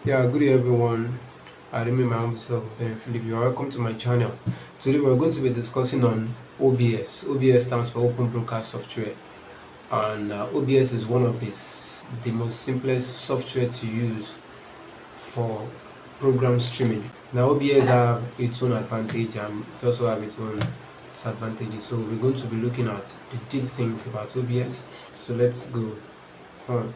Yeah, good day everyone. I remain my own self, Ben Philip. You are welcome to my channel. Today we're going to be discussing on OBS. OBS stands for Open Broadcast Software, and OBS is one of the most simplest software to use for program streaming. Now OBS have its own advantage and it also have its own disadvantages. So we're going to be looking at the deep things about OBS. So let's go on.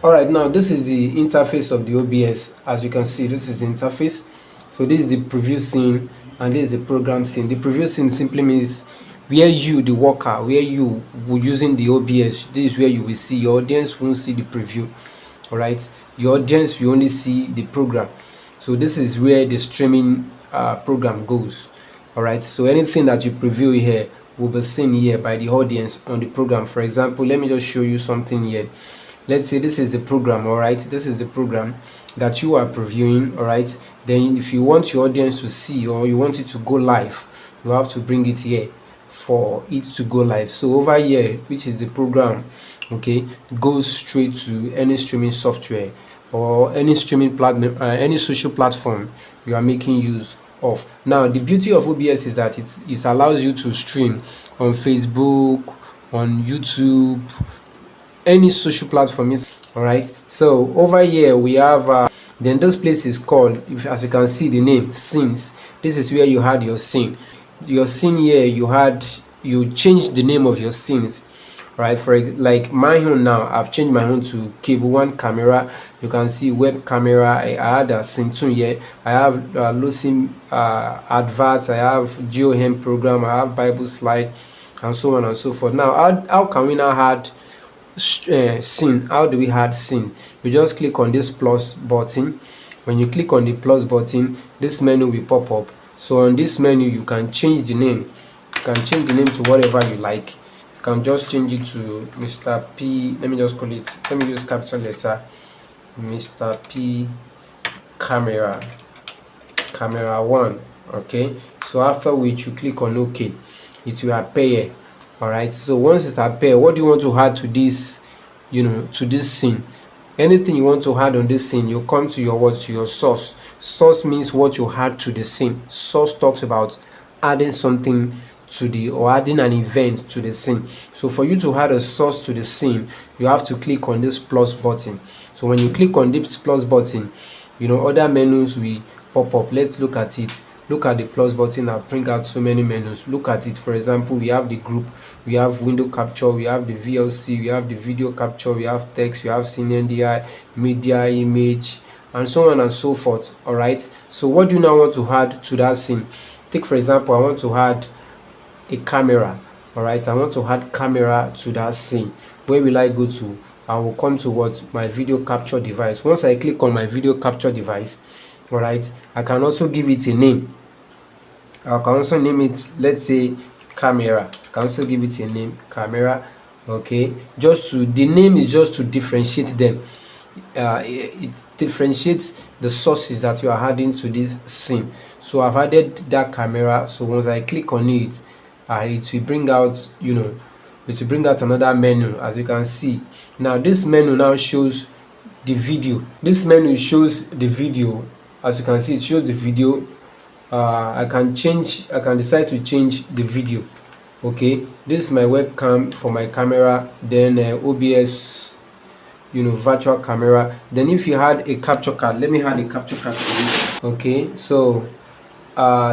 Alright, now this is the interface of the OBS. As you can see, this is the interface. So this is the preview scene and this is the program scene. The preview scene simply means where you, the worker, where you were using the OBS, this is where you will see. Your audience won't see the preview. Alright, your audience will only see the program. So this is where the streaming program goes. Alright, so anything that you preview here will be seen here by the audience on the program. For example, let me just show you something here. Let's say this is the program. All right, this is the program that you are previewing. All right, then if you want your audience to see or you want it to go live, you have to bring it here for it to go live. So over here, which is the program, okay, goes straight to any streaming software or any streaming platform, any social platform you are making use of. Now the beauty of OBS is that it allows you to stream on Facebook, on YouTube, any social platform is all right. So over here we have then this place is called, if as you can see the name, scenes. This is where you had your scene here. You changed the name of your scenes, right? For like my own now, I've changed my own to cable one camera. You can see web camera. I had a scene 2 here. I have losing adverts. I have GeoHem program. I have Bible slide, and so on and so forth. Now how can we now add scene? How do we add scene? You just click on this plus button. When you click on the plus button, this menu will pop up. So on this menu you can change the name. You can change the name to whatever you like. You can just change it to Mr. P. Let me just call it, let me use capital letter, Mr. P camera 1. Okay, so after which you click on OK, it will appear. All right, so once it appear, what do you want to add to this, to this scene? Anything you want to add on this scene, you come to your source. Source means what you add to the scene. Source talks about adding something to the, or adding an event to the scene. So for you to add a source to the scene, you have to click on this plus button. So when you click on this plus button, other menus will pop up. Let's look at it. Look at the plus button and bring out so many menus. Look at it. For example, we have the group, we have window capture, we have the VLC, we have the video capture, we have text, we have scene NDI, media, image, and so on and so forth. All right, so what do you now want to add to that scene? Take for example, I want to add a camera. All right, I want to add camera to that scene. Where will I go to? I will come to what, my video capture device. Once I click on my video capture device, all right, I can also give it a name. I can also name it, let's say, camera. I can also give it a name, camera. Okay, the name is just to differentiate them. It differentiates the sources that you are adding to this scene. So I've added that camera. So once I click on it, it will bring out, it will bring out another menu. As you can see now, this menu now shows the video. This menu shows the video. As you can see, it shows the video. I can decide to change the video. Okay, this is my webcam for my camera, then OBS, virtual camera. Then if you had a capture card, let me add a capture card to this. Okay, so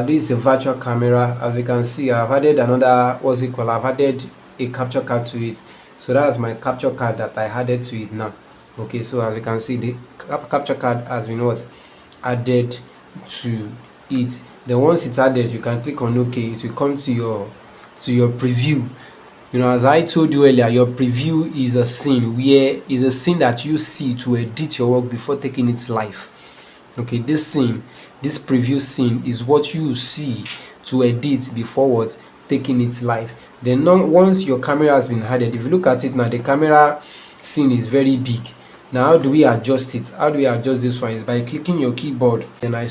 this is a virtual camera. As you can see, I've added another, I've added a capture card to it. So that's my capture card that I added to it now. Okay, so as you can see, the capture card has been added to it. Then once it's added, you can click on OK. It will come to your preview. As I told you earlier, your preview is a scene that you see to edit your work before taking it live. Okay, this preview scene is what you see to edit before taking it live. Then once your camera has been added, if you look at it now, the camera scene is very big. Now how do we adjust it? How do we adjust this one? Is by clicking your keyboard, then I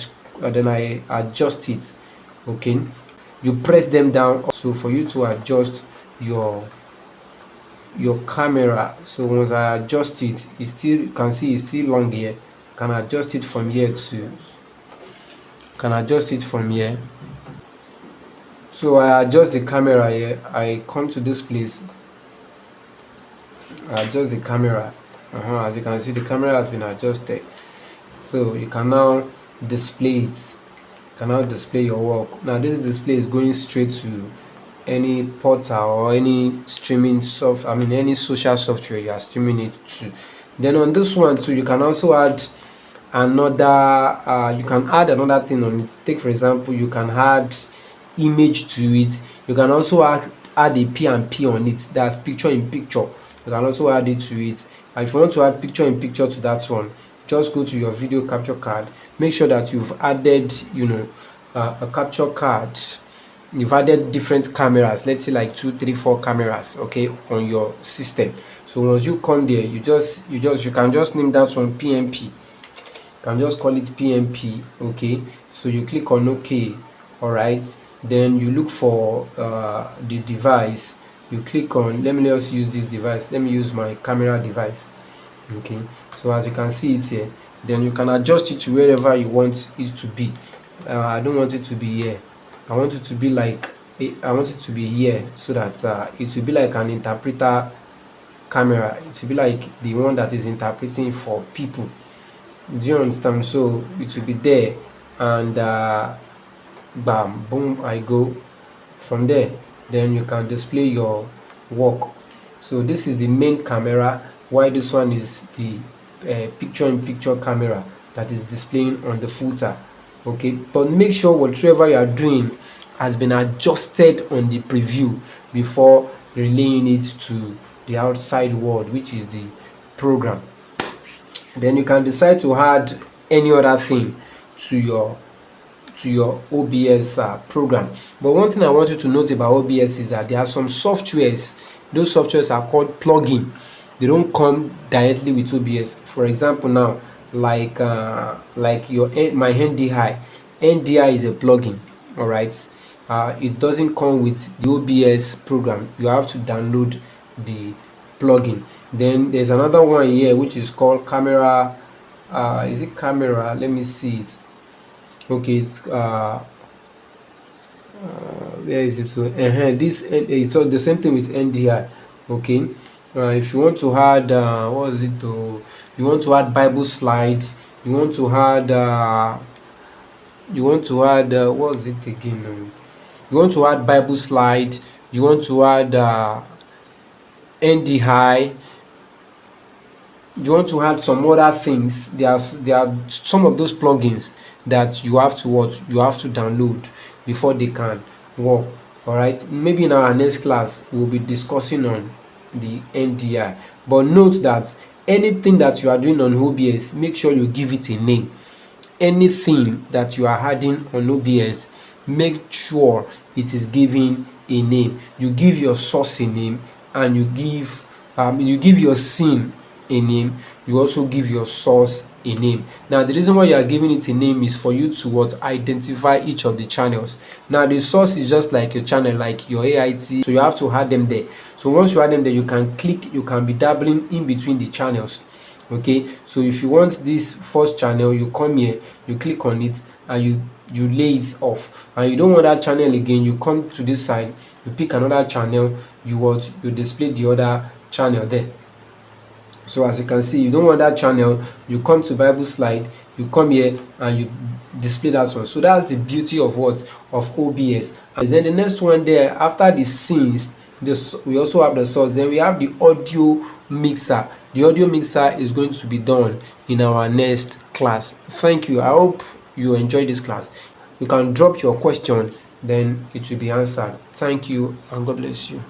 adjust it. Okay, you press them down so for you to adjust your camera. So once I adjust it, you can see it's still long here. can adjust it from here to can adjust it from here. So I adjust the camera here. I come to this place, I adjust the camera. As you can see, the camera has been adjusted, so you can now display it. You can now display your work. Now this display is going straight to any portal or any streaming any social software you are streaming it to. Then on this one too, you can also add another you can add another thing on it. Take for example, you can add image to it. You can also add a P&P on it, that's picture in picture. You can also add it to it. And if you want to add picture in picture to that one, just go to your video capture card. Make sure that you've added a capture card. You've added different cameras, let's say like 2 3 4 cameras, okay, on your system. So once you come there, you can just name that one PMP. You can just call it PMP, okay. So you click on OK. All right, then you look for the device. You click on, let me just use this device. Let me use my camera device. Okay, so as you can see it here, then you can adjust it to wherever you want it to be. I don't want it to be here. I want it to be like, I want it to be here, so that it will be like an interpreter camera. It will be like the one that is interpreting for people. Do you understand? So it will be there, and bam, boom, I go. From there, then you can display your work. So this is the main camera, while this one is the picture-in-picture camera that is displaying on the footer. Okay, but make sure whatever you are doing has been adjusted on the preview before relaying it to the outside world, which is the program. Then you can decide to add any other thing to your OBS program. But one thing I want you to note about OBS is that there are some softwares. Those softwares are called plugin. They don't come directly with OBS. For example, now like my NDI. NDI is a plugin. All right. It doesn't come with the OBS program. You have to download the plugin. Then there's another one here which is called camera. Is it camera? Let me see it. Okay, it's where is it? So this it's all the same thing with NDI. Okay, if you want to add what is it? You want to add Bible slide. You want to add what is it again? You want to add Bible slide. You want to add NDI. You want to add some other things. There are some of those plugins that you have to download before they can work. All right, maybe in our next class we'll be discussing on the NDI, but note that anything that you are doing on OBS, make sure you give it a name. Anything that you are adding on OBS, make sure it is given a name. You give your source a name, and you give your scene a name. You also give your source a name. Now the reason why you are giving it a name is for you to identify each of the channels. Now the source is just like your channel, like your AIT, so you have to add them there. So once you add them there, you can be dabbling in between the channels. Okay, so if you want this first channel, you come here, you click on it, and you lay it off. And you don't want that channel again, you come to this side, you pick another channel, you display the other channel there. So as you can see, you don't want that channel, you come to Bible slide, you come here and you display that one. So that's the beauty of OBS. And then the next one there, after the scenes, we also have the source. Then we have the audio mixer. The audio mixer is going to be done in our next class. Thank you. I hope you enjoyed this class. You can drop your question, then it will be answered. Thank you, and God bless you.